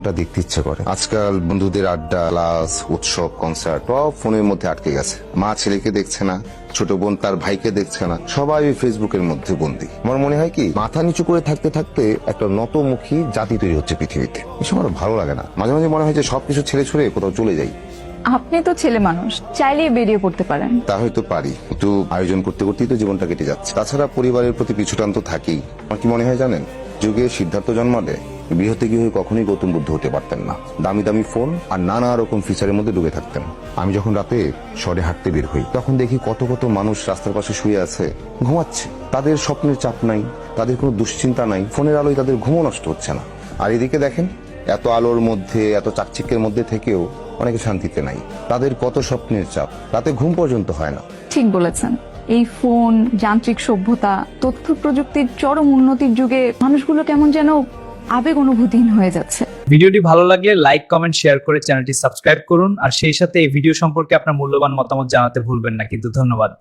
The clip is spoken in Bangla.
এটা দেখতে ইচ্ছে করে। আজকাল বন্ধুদের আড্ডা, ক্লাস, উৎসব, কনসার্ট সব ফোনের মধ্যে আটকে গেছে। মা ছেলেকে দেখছে না, ছোট বোন তার ভাইকে দেখছে না, সবাই ফেসবুকের মধ্যে বন্দী। আমার মনে হয় কি, মাথা নিচু করে থাকতে থাকতে একটা নতমুখী জাতি তৈরি হচ্ছে পৃথিবীতে। এসব আমার ভালো লাগে না। মাঝে মাঝে মনে হয় যে সবকিছু ছেড়ে ছুড়ে কোথাও চলে যাই। আপনি তো ছেলে মানুষ, চাইলেই বেরিয়ে পড়তে পারেন। তা হয়তো পারি, কিন্তু আয়োজন করতে করতেই তো জীবনটা কেটে যাচ্ছে। তাছাড়া পরিবারের প্রতি পিছুটান তো থাকেই। আমার কি মনে হয় জানেন, যুগে সিদ্ধার্থ জন্মালে গৃহতে গিয়ে কখনোই গৌতম বুদ্ধ হতে পারতেন না। দামি দামি ফোন আর নানা রকম ফিচারের মধ্যে ডুবে থাকতেন। আমি যখন রাতে শহরে হাঁটতে বের হই, তখন দেখি কত কত মানুষ রাস্তার পাশে শুয়ে আছে, ঘুমাচ্ছে। তাদের স্বপ্নের চাপ নাই, তাদের কোনো দুশ্চিন্তা নাই, ফোনের আলোয় তাদের ঘুমও নষ্ট হচ্ছে না। আর এদিকে দেখেন, এত আলোর মধ্যে, এত চাকচিক্যের মধ্যে থেকেও অনেকে শান্তিতে নাই। তাদের কত স্বপ্নের চাপ, রাতে ঘুম পর্যন্ত হয় না। ঠিক বলেছেন। এই ফোন, যান্ত্রিক সভ্যতা, তথ্য প্রযুক্তির চরম উন্নতির যুগে মানুষগুলো কেমন যেন আবেগ অনুভূতিহীন হয়ে যাচ্ছে। ভিডিওটি ভালো লাগলে লাইক, কমেন্ট, শেয়ার করে চ্যানেলটি সাবস্ক্রাইব করুন। আর সেই সাথে এই ভিডিও সম্পর্কে আপনার মূল্যবান মতামত জানাতে ভুলবেন না। কিন্তু ধন্যবাদ।